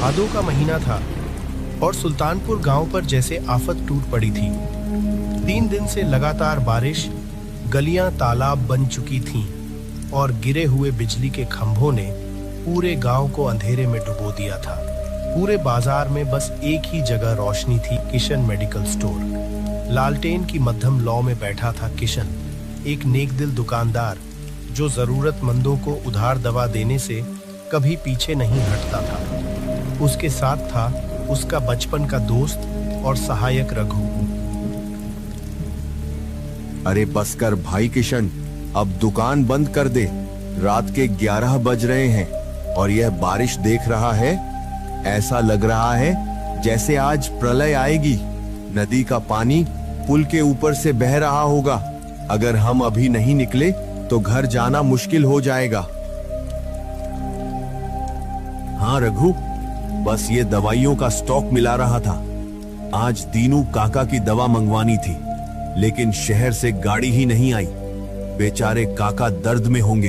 भादों का महीना था और सुल्तानपुर गांव पर जैसे आफत टूट पड़ी थी। 3 दिन से लगातार बारिश, गलियां तालाब बन चुकी थीं और गिरे हुए बिजली के खंभों ने पूरे गांव को अंधेरे में डुबो दिया था। पूरे बाजार में बस एक ही जगह रोशनी थी, किशन मेडिकल स्टोर। लालटेन की मध्यम लौ में बैठा था किशन, एक नेकदिल दुकानदार जो जरूरतमंदों को उधार दवा देने से कभी पीछे नहीं हटता था। उसके साथ था उसका बचपन का दोस्त और सहायक रघु। अरे बस कर भाई किशन, अब दुकान बंद कर दे। रात के 11 बज रहे हैं और यह बारिश देख रहा है। ऐसा लग रहा है जैसे आज प्रलय आएगी। नदी का पानी पुल के ऊपर से बह रहा होगा। अगर हम अभी नहीं निकले तो घर जाना मुश्किल हो जाएगा। हाँ रघु, बस ये दवाइयों का स्टॉक मिला रहा था। आज दीनू काका की दवा मंगवानी थी, लेकिन शहर से गाड़ी ही नहीं आई। बेचारे काका दर्द में होंगे।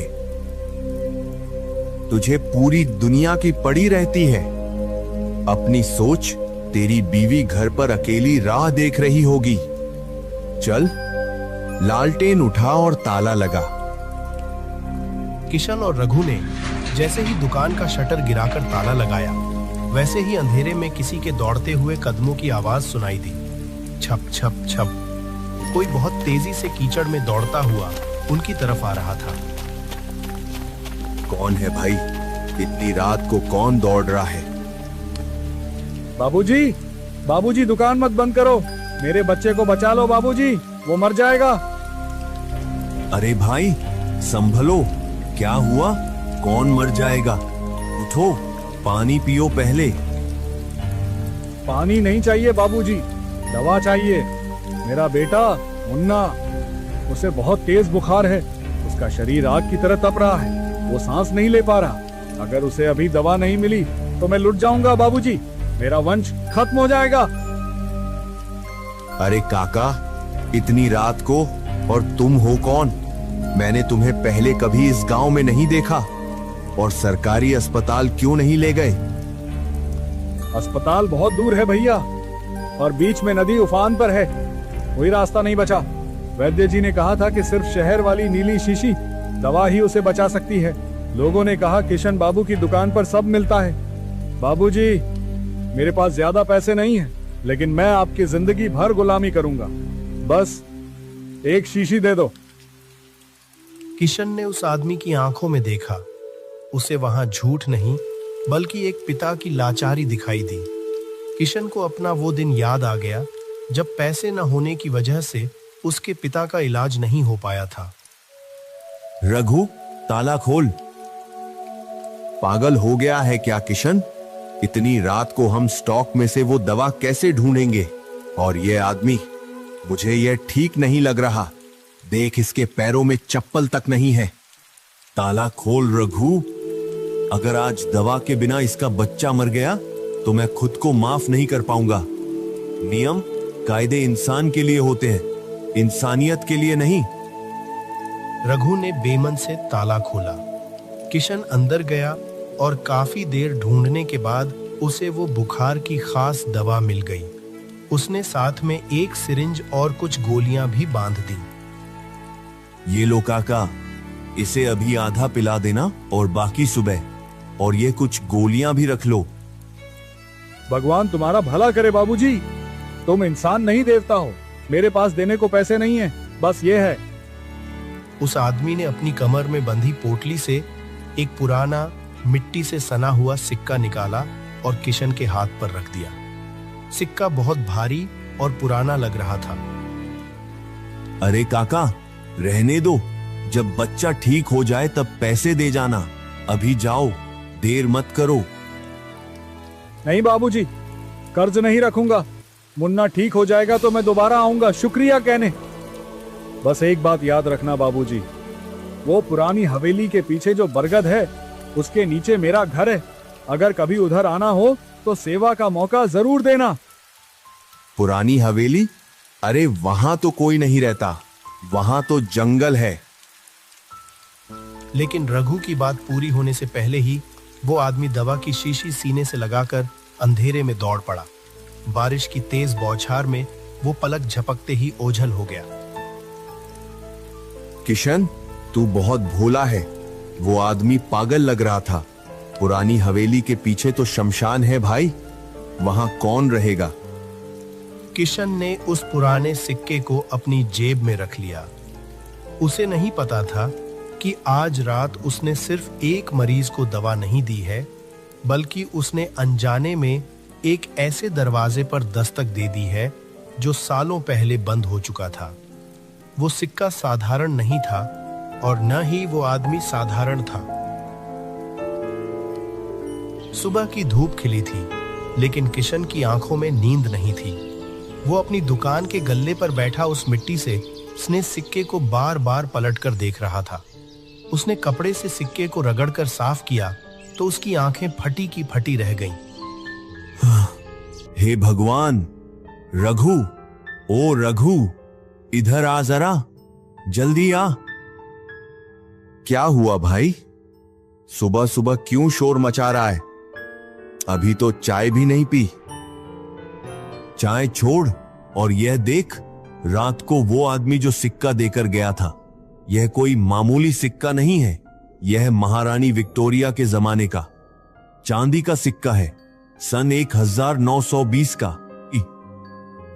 तुझे पूरी दुनिया की पड़ी रहती है। अपनी सोच, तेरी बीवी घर पर अकेली राह देख रही होगी। चल। लालटेन उठा और ताला लगा। किशन और रघु ने जैसे ही दुकान का शटर गिराकर ताला लगाया, वैसे ही अंधेरे में किसी के दौड़ते हुए कदमों की आवाज सुनाई दी। छप छप छप। कोई बहुत तेजी से कीचड़ में दौड़ता हुआ उनकी तरफ आ रहा था। कौन है भाई? इतनी रात को कौन दौड़ रहा है? बाबूजी, बाबूजी दुकान मत बंद करो। मेरे बच्चे को बचा लो बाबूजी, वो मर जाएगा। अरे भाई संभलो, क्या हुआ? कौन मर जाएगा? उठो, पानी पियो पहले। पानी नहीं चाहिए बाबूजी, दवा चाहिए। मेरा बेटा मुन्ना, उसे बहुत तेज बुखार है। उसका शरीर आग की तरह तप रहा है। वो सांस नहीं ले पा रहा। अगर उसे अभी दवा नहीं मिली तो मैं लुट जाऊंगा बाबूजी। मेरा वंश खत्म हो जाएगा। अरे काका, इतनी रात को, और तुम हो कौन? मैंने तुम्हें पहले कभी इस गांव में नहीं देखा। और सरकारी अस्पताल क्यों नहीं ले गए? अस्पताल बहुत दूर है भैया, और बीच में नदी उफान पर है। कोई रास्ता नहीं बचा। वैद्य जी ने कहा था कि सिर्फ शहर वाली नीली शीशी दवा ही उसे बचा सकती है। लोगों ने कहा किशन बाबू की दुकान पर सब मिलता है। बाबूजी, मेरे पास ज्यादा पैसे नहीं है, लेकिन मैं आपकी जिंदगी भर गुलामी करूंगा। बस एक शीशी दे दो। किशन ने उस आदमी की आंखों में देखा। उसे वहां झूठ नहीं, बल्कि एक पिता की लाचारी दिखाई दी। किशन को अपना वो दिन याद आ गया जब पैसे न होने की वजह से उसके पिता का इलाज नहीं हो पाया था। रघु, ताला खोल। पागल हो गया है क्या किशन? इतनी रात को हम स्टॉक में से वो दवा कैसे ढूंढेंगे? और ये आदमी, मुझे ये ठीक नहीं लग रहा। देख, इसके पैरों में चप्पल तक नहीं है। ताला खोल रघु। अगर आज दवा के बिना इसका बच्चा मर गया तो मैं खुद को माफ नहीं कर पाऊंगा। नियम कायदे इंसान के लिए होते हैं, इंसानियत के लिए नहीं। रघु ने बेमन से ताला खोला। किशन अंदर गया और काफी देर ढूंढने के बाद उसे वो बुखार की खास दवा मिल गई। उसने साथ में एक सिरिंज और कुछ गोलियां भी बांध दी। ये लो काका, इसे अभी आधा पिला देना और बाकी सुबह। और ये कुछ गोलियां भी रख लो। भगवान तुम्हारा भला करे बाबूजी। तुम इंसान नहीं देवता हो। मेरे पास देने को पैसे नहीं है, बस ये है। उस आदमी ने अपनी कमर में बंधी पोटली से एक पुराना मिट्टी से सना हुआ सिक्का निकाला और किशन के हाथ पर रख दिया। सिक्का बहुत भारी और पुराना लग रहा था। अरे काका, रहने दो। जब बच्चा ठीक हो जाए तब पैसे दे जाना। अभी जाओ, देर मत करो। नहीं बाबूजी, कर्ज नहीं रखूंगा। मुन्ना ठीक हो जाएगा तो मैं दोबारा आऊंगा शुक्रिया कहने। बस एक बात याद रखना बाबूजी, वो पुरानी हवेली के पीछे जो बरगद है, उसके नीचे मेरा घर है। अगर कभी उधर आना हो तो सेवा का मौका जरूर देना। पुरानी हवेली? अरे वहां तो कोई नहीं रहता, वहां तो जंगल है। लेकिन रघु की बात पूरी होने से पहले ही वो आदमी दवा की शीशी सीने से लगाकर अंधेरे में दौड़ पड़ा। बारिश की तेज बौछार में वो पलक झपकते ही ओझल हो गया। किशन, तू बहुत भोला है। वो आदमी पागल लग रहा था। पुरानी हवेली के पीछे तो शमशान है भाई, वहां कौन रहेगा? किशन ने उस पुराने सिक्के को अपनी जेब में रख लिया। उसे नहीं पता था कि आज रात उसने सिर्फ एक मरीज को दवा नहीं दी है, बल्कि उसने अनजाने में एक ऐसे दरवाजे पर दस्तक दे दी है जो सालों पहले बंद हो चुका था। वो सिक्का साधारण नहीं था और न ही वो आदमी साधारण था। सुबह की धूप खिली थी, लेकिन किशन की आंखों में नींद नहीं थी। वो अपनी दुकान के गल्ले पर बैठा उस मिट्टी से उसने सिक्के को बार बार पलटकर देख रहा था। उसने कपड़े से सिक्के को रगड़कर साफ किया तो उसकी आंखें फटी की फटी रह गईं। हे भगवान! रघु, ओ रघु, इधर आ जरा, जल्दी आ। क्या हुआ भाई? सुबह सुबह क्यों शोर मचा रहा है? अभी तो चाय भी नहीं पी। चाय छोड़ और यह देख, रात को वो आदमी जो सिक्का देकर गया था, यह कोई मामूली सिक्का नहीं है। यह महारानी विक्टोरिया के जमाने का चांदी का सिक्का है, सन 1920 का।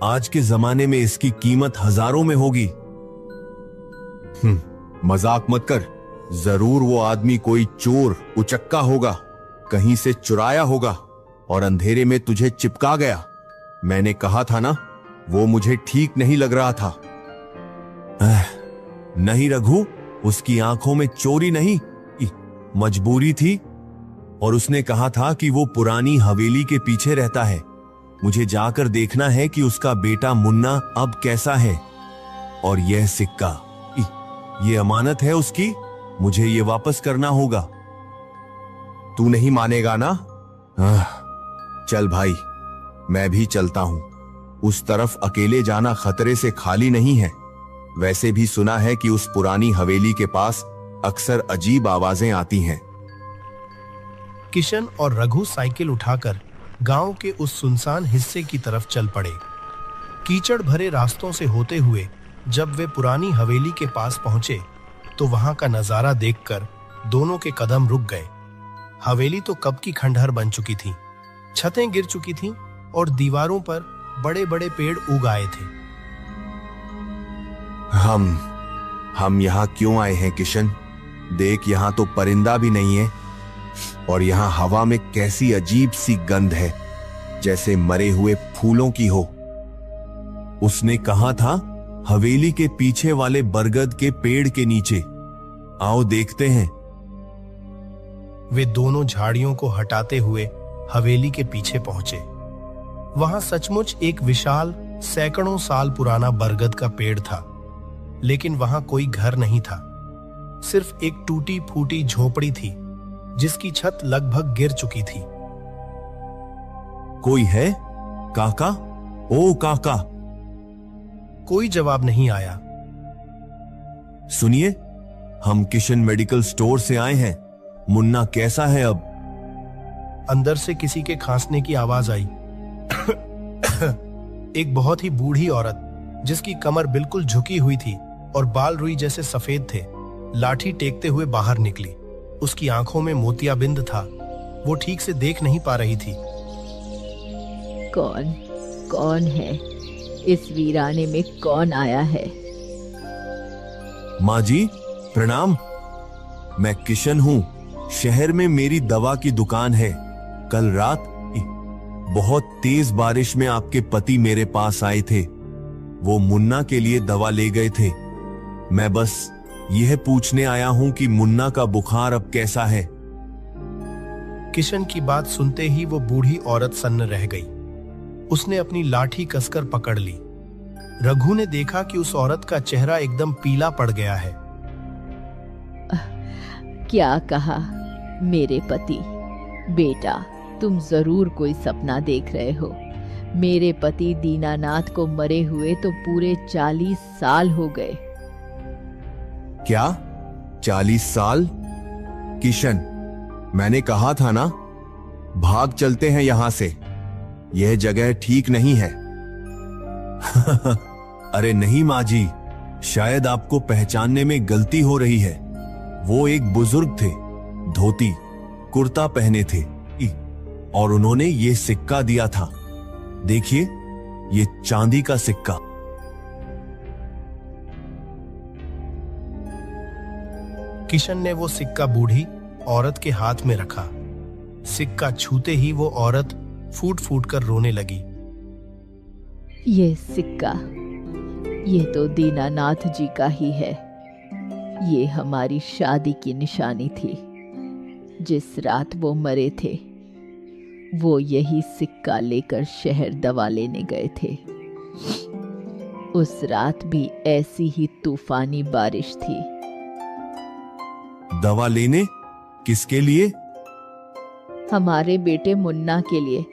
आज के जमाने में इसकी कीमत हजारों में होगी। मजाक मत कर। जरूर वो आदमी कोई चोर उचक्का होगा, कहीं से चुराया होगा और अंधेरे में तुझे चिपका गया। मैंने कहा था ना, वो मुझे ठीक नहीं लग रहा था। नहीं रघु, उसकी आंखों में चोरी नहीं, मजबूरी थी। और उसने कहा था कि वो पुरानी हवेली के पीछे रहता है। मुझे जाकर देखना है कि उसका बेटा मुन्ना अब कैसा है। और यह सिक्का, ये अमानत है उसकी, मुझे ये वापस करना होगा। तू नहीं मानेगा ना? चल भाई, मैं भी चलता हूं। उस तरफ अकेले जाना खतरे से खाली नहीं है। वैसे भी सुना है कि उस पुरानी हवेली के पास अक्सर अजीब आवाजें आती हैं। किशन और रघु साइकिल उठाकर गांव के उस सुनसान हिस्से की तरफ चल पड़े। कीचड़ भरे रास्तों से होते हुए जब वे पुरानी हवेली के पास पहुंचे तो वहां का नजारा देखकर दोनों के कदम रुक गए। हवेली तो कब की खंडहर बन चुकी थी, छतें गिर चुकी थीं और दीवारों पर बड़े बड़े पेड़ उग आए थे। हम यहां क्यों आए हैं किशन? देख, यहां तो परिंदा भी नहीं है और यहां हवा में कैसी अजीब सी गंध है, जैसे मरे हुए फूलों की हो। उसने कहा था हवेली के पीछे वाले बरगद के पेड़ के नीचे। आओ देखते हैं। वे दोनों झाड़ियों को हटाते हुए हवेली के पीछे पहुंचे। वहां सचमुच एक विशाल सैकड़ों साल पुराना बरगद का पेड़ था, लेकिन वहां कोई घर नहीं था। सिर्फ एक टूटी फूटी झोपड़ी थी जिसकी छत लगभग गिर चुकी थी। कोई है? काका, ओ काका। कोई जवाब नहीं आया। सुनिए, हम किशन मेडिकल स्टोर से आए हैं। मुन्ना कैसा है अब? अंदर से किसी के खांसने की आवाज आई। एक बहुत ही बूढ़ी औरत जिसकी कमर बिल्कुल झुकी हुई थी और बाल रुई जैसे सफेद थे, लाठी टेकते हुए बाहर निकली। उसकी आंखों में मोतियाबिंद था। वो ठीक से देख नहीं पा रही थी। कौन है? इस वीराने में कौन आया है? माँ जी, प्रणाम। मैं किशन हूँ। शहर में मेरी दवा की दुकान है। कल रात बहुत तेज बारिश में आपके पति मेरे पास आए थे। वो मुन्ना के लिए दवा ले गए थे। मैं बस यह पूछने आया हूं कि मुन्ना का बुखार अब कैसा है। किशन की बात सुनते ही वो बूढ़ी औरत सन्न रह गई। उसने अपनी लाठी कसकर पकड़ ली। रघु ने देखा कि उस औरत का चेहरा एकदम पीला पड़ गया है। क्या कहा मेरे पति? बेटा, तुम जरूर कोई सपना देख रहे हो। मेरे पति दीनानाथ को मरे हुए तो पूरे 40 साल हो गए। क्या 40 साल? किशन, मैंने कहा था ना, भाग चलते हैं यहां से, यह जगह ठीक नहीं है। अरे नहीं माँ जी, शायद आपको पहचानने में गलती हो रही है। वो एक बुजुर्ग थे, धोती कुर्ता पहने थे और उन्होंने ये सिक्का दिया था। देखिए, ये चांदी का सिक्का। किशन ने वो सिक्का बूढ़ी औरत के हाथ में रखा। सिक्का छूते ही वो औरत फूट फूट कर रोने लगी। ये सिक्का, ये तो दीनानाथ जी का ही है। ये हमारी शादी की निशानी थी। जिस रात वो मरे थे, वो यही सिक्का लेकर शहर दवा लेने गए थे। उस रात भी ऐसी ही तूफानी बारिश थी। दवा लेने? किसके लिए? हमारे बेटे मुन्ना के लिए।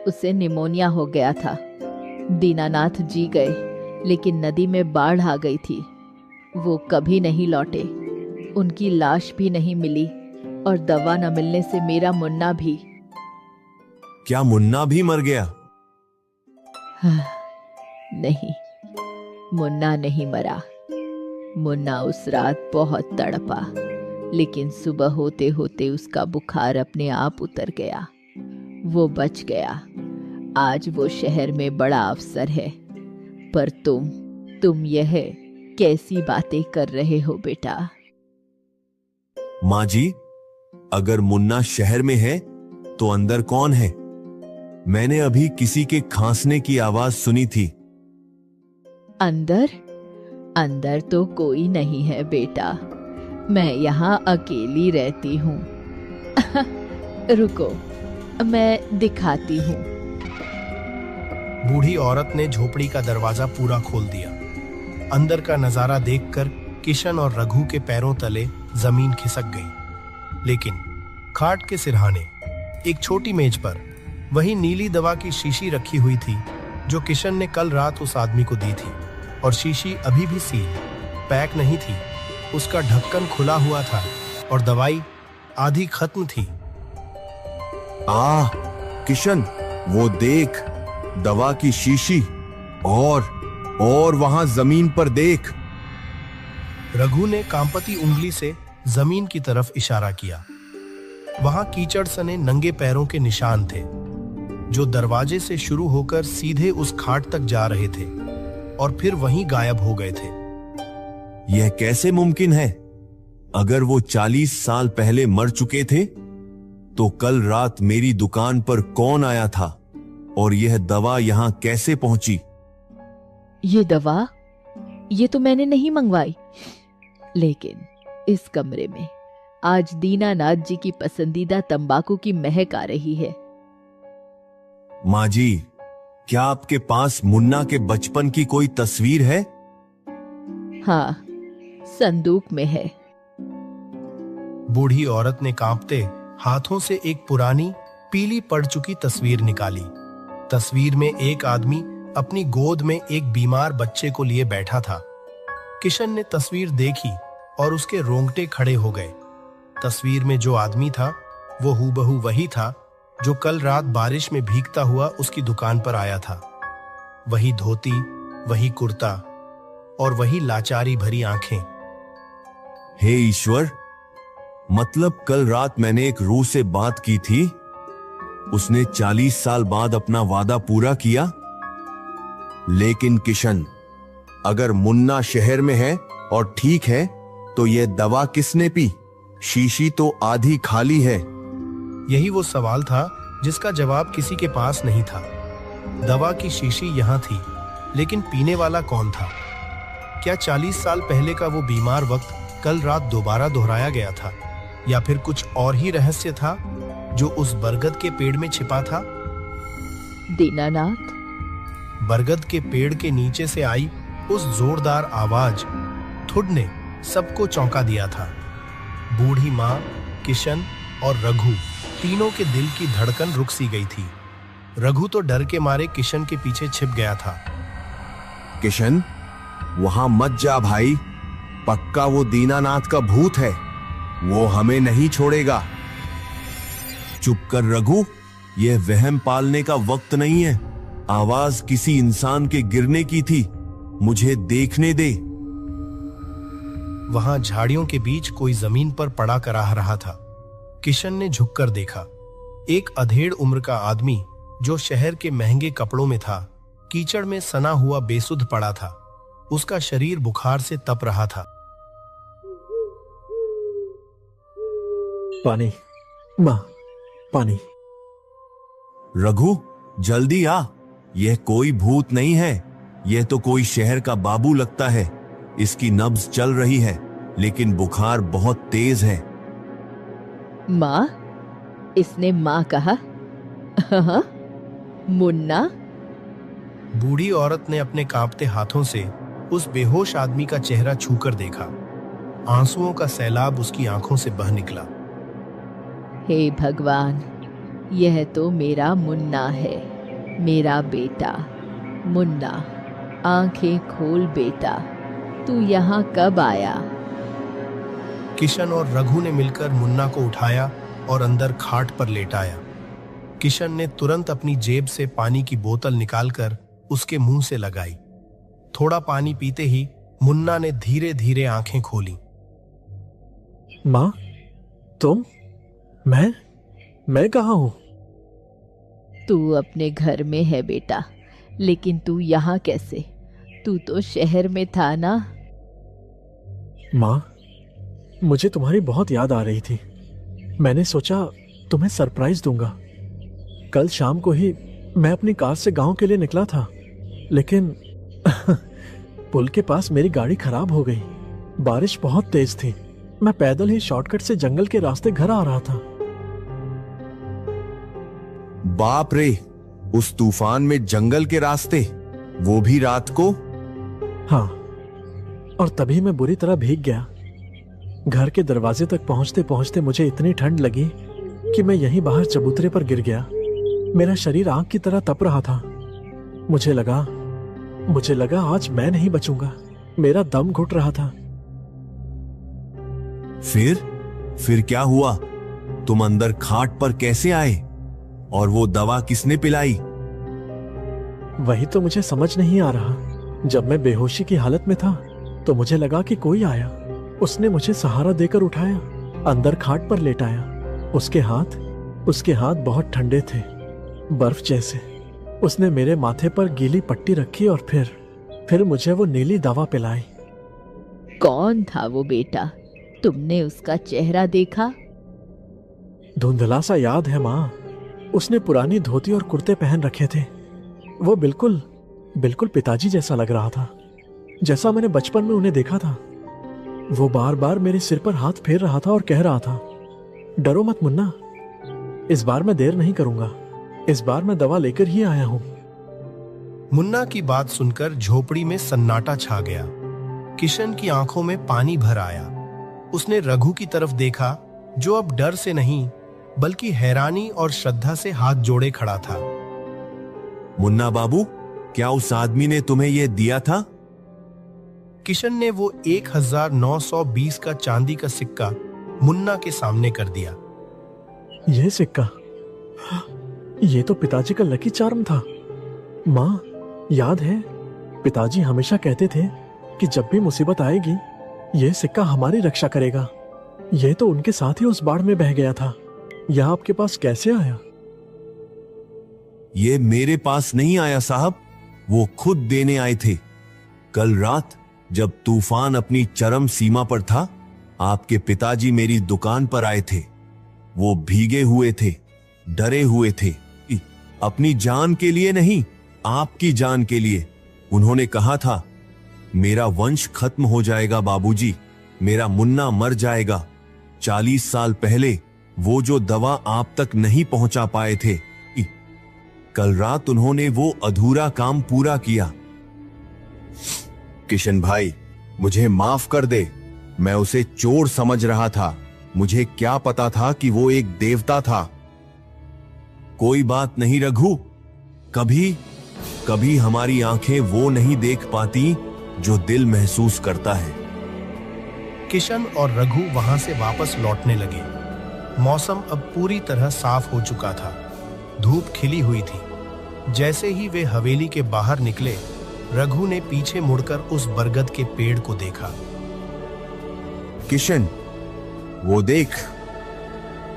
उसे निमोनिया हो गया था। दीनानाथ जी गए, लेकिन नदी में बाढ़ आ गई थी। वो कभी नहीं लौटे। उनकी लाश भी नहीं मिली और दवा न मिलने से मेरा मुन्ना भी। क्या मुन्ना भी मर गया? नहीं, मुन्ना नहीं मरा। मुन्ना उस रात बहुत तड़पा, लेकिन सुबह होते होते उसका बुखार अपने आप उतर गया। वो बच गया। आज वो शहर में बड़ा अफसर है। पर तुम यह कैसी बातें कर रहे हो बेटा? माँ जी, अगर मुन्ना शहर में है तो अंदर कौन है? मैंने अभी किसी के खांसने की आवाज सुनी थी। अंदर? अंदर तो कोई नहीं है बेटा। मैं यहाँ अकेली रहती हूँ। रुको, मैं दिखाती हूँ। बूढ़ी औरत ने झोपड़ी का दरवाजा पूरा खोल दिया। अंदर का नजारा देखकर किशन और रघु के पैरों तले जमीन खिसक गई। लेकिन खाट के सिरहाने एक छोटी मेज पर वही नीली दवा की शीशी रखी हुई थी जो किशन ने कल रात उस आदमी को दी थी। और शीशी अभी भी सील पैक नहीं थी। उसका ढक्कन खुला हुआ था और दवाई आधी खत्म थी। किशन, वो देख, दवा की शीशी और वहां जमीन पर देख। रघु ने कांपती उंगली से जमीन की तरफ इशारा किया। वहां कीचड़ सने नंगे पैरों के निशान थे जो दरवाजे से शुरू होकर सीधे उस खाट तक जा रहे थे और फिर वहीं गायब हो गए थे। यह कैसे मुमकिन है? अगर वो 40 साल पहले मर चुके थे तो कल रात मेरी दुकान पर कौन आया था और यह दवा यहां कैसे पहुंची? ये दवा, ये तो मैंने नहीं मंगवाई। लेकिन इस कमरे में आज दीनानाथ जी की पसंदीदा तंबाकू की महक आ रही है। माँ जी, क्या आपके पास मुन्ना के बचपन की कोई तस्वीर है? हाँ, संदूक में है। बूढ़ी औरत ने कांपते हाथों से एक पुरानी पीली पड़ चुकी तस्वीर निकाली। तस्वीर में एक आदमी अपनी गोद में एक बीमार बच्चे को लिए बैठा था। किशन ने तस्वीर देखी और उसके रोंगटे खड़े हो गए। तस्वीर में जो आदमी था वो हूबहू वही था जो कल रात बारिश में भीगता हुआ उसकी दुकान पर आया था। वही धोती, वही कुर्ता और वही लाचारी भरी आंखें। हे ईश्वर, मतलब कल रात मैंने एक रूह से बात की थी, उसने 40 साल बाद अपना वादा पूरा किया। लेकिन किशन, अगर मुन्ना शहर में है और ठीक है तो यह दवा किसने पी? शीशी तो आधी खाली है। यही वो सवाल था जिसका जवाब किसी के पास नहीं था। दवा की शीशी यहां थी, लेकिन पीने वाला कौन था? क्या 40 साल पहले का वो बीमार वक्त कल रात दोबारा दोहराया गया था, या फिर कुछ और ही रहस्य था जो उस बरगद के पेड़ में छिपा था? दीनानाथ। बरगद के पेड़ के नीचे से आई उस जोरदार आवाज थुड ने सबको चौंका दिया था। बूढ़ी माँ, किशन और रघु तीनों के दिल की धड़कन रुक सी गई थी। रघु तो डर के मारे किशन के पीछे छिप गया था। किशन, वहां मत जा भाई, पक्का वो दीनानाथ का भूत है, वो हमें नहीं छोड़ेगा। चुप कर रघु, यह वहम पालने का वक्त नहीं है। आवाज किसी इंसान के गिरने की थी, मुझे देखने दे। वहां झाड़ियों के बीच कोई जमीन पर पड़ा कराह रहा था। किशन ने झुककर देखा। एक अधेड़ उम्र का आदमी जो शहर के महंगे कपड़ों में था, कीचड़ में सना हुआ बेसुध पड़ा था। उसका शरीर बुखार से तप रहा था। पानी, मां, पानी। रघु जल्दी आ, यह कोई भूत नहीं है, यह तो कोई शहर का बाबू लगता है। इसकी नब्ज चल रही है, लेकिन बुखार बहुत तेज है। माँ? इसने माँ कहा? हाँ? मुन्ना? बूढ़ी औरत ने अपने कांपते हाथों से उस बेहोश आदमी का चेहरा छूकर देखा। आंसुओं का सैलाब उसकी आंखों से बह निकला। हे भगवान, यह तो मेरा मुन्ना है, मेरा बेटा। मुन्ना, आंखें खोल बेटा, तू यहाँ कब आया? किशन और रघु ने मिलकर मुन्ना को उठाया और अंदर खाट पर लेटाया। किशन ने तुरंत अपनी जेब से पानी की बोतल निकालकर उसके मुंह से लगाई। थोड़ा पानी पीते ही मुन्ना ने धीरे धीरे आंखें खोली। मां, तुम? मैं कहाँ हूं? तू अपने घर में है बेटा, लेकिन तू यहाँ कैसे? तू तो शहर में था ना? मां, मुझे तुम्हारी बहुत याद आ रही थी। मैंने सोचा तुम्हें सरप्राइज दूंगा। कल शाम को ही मैं अपनी कार से गांव के लिए निकला था, लेकिन पुल के पास मेरी गाड़ी खराब हो गई। बारिश बहुत तेज थी। मैं पैदल ही शॉर्टकट से जंगल के रास्ते घर आ रहा था। बाप रे, उस तूफान में जंगल के रास्ते, वो भी रात को? हाँ, और तभी मैं बुरी तरह भीग गया। घर के दरवाजे तक पहुंचते पहुंचते मुझे इतनी ठंड लगी कि मैं यहीं बाहर चबूतरे पर गिर गया। मेरा शरीर आग की तरह तप रहा था। मुझे लगा आज मैं नहीं बचूंगा। मेरा दम घुट रहा था। फिर क्या हुआ? तुम अंदर खाट पर कैसे आए? और वो दवा किसने पिलाई? वही तो मुझे समझ नहीं आ रहा। जब मैं बेहोशी की हालत में था तो मुझे लगा कि कोई आया। उसने मुझे सहारा देकर उठाया, अंदर खाट पर लेटाया। उसके हाथ बहुत ठंडे थे, बर्फ जैसे। उसने मेरे माथे पर गीली पट्टी रखी और फिर मुझे वो नीली दवा पिलाई। कौन था वो बेटा? तुमने उसका चेहरा देखा? धुंधला सा याद है माँ। उसने पुरानी धोती और कुर्ते पहन रखे थे। वो बिल्कुल पिताजी जैसा लग रहा था, जैसा मैंने बचपन में उन्हें देखा था। वो बार बार मेरे सिर पर हाथ फेर रहा था और कह रहा था, डरो मत मुन्ना, इस बार मैं देर नहीं करूंगा। इस बार मैं दवा लेकर ही आया हूं। मुन्ना की बात सुनकर झोपड़ी में सन्नाटा छा गया। किशन की आंखों में पानी भर आया। उसने रघु की तरफ देखा, जो अब डर से नहीं बल्कि हैरानी और श्रद्धा से हाथ जोड़े खड़ा था। मुन्ना बाबू, क्या उस आदमी ने तुम्हें यह दिया था? किशन ने वो 1920 का चांदी का सिक्का मुन्ना के सामने कर दिया। यह सिक्का, ये तो पिताजी का लकी चार्म था। माँ, याद है पिताजी हमेशा कहते थे कि जब भी मुसीबत आएगी यह सिक्का हमारी रक्षा करेगा। यह तो उनके साथ ही उस बाढ़ में बह गया था। यह आपके पास कैसे आया? ये मेरे पास नहीं आया साहब, वो खुद देने आए थे। कल रात जब तूफान अपनी चरम सीमा पर था, आपके पिताजी मेरी दुकान पर आए थे। वो भीगे हुए थे, डरे हुए थे, अपनी जान के लिए नहीं, आपकी जान के लिए। उन्होंने कहा था, मेरा वंश खत्म हो जाएगा बाबूजी, मेरा मुन्ना मर जाएगा। 40 साल पहले वो जो दवा आप तक नहीं पहुंचा पाए थे, कल रात उन्होंने वो अधूरा काम पूरा किया। किशन भाई, मुझे माफ कर दे, मैं उसे चोर समझ रहा था। मुझे क्या पता था कि वो एक देवता था। कोई बात नहीं रघु, कभी हमारी आंखें वो नहीं देख पाती जो दिल महसूस करता है। किशन और रघु वहां से वापस लौटने लगे। मौसम अब पूरी तरह साफ हो चुका था। धूप खिली हुई थी। जैसे ही वे हवेली के बाहर निकले, रघु ने पीछे मुड़कर उस बरगद के पेड़ को देखा। किशन, वो देख।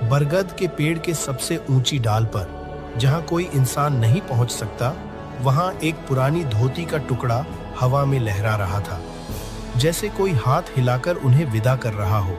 बरगद के पेड़ के सबसे ऊंची डाल पर, जहां कोई इंसान नहीं पहुंच सकता, वहां एक पुरानी धोती का टुकड़ा हवा में लहरा रहा था, जैसे कोई हाथ हिलाकर उन्हें विदा कर रहा हो।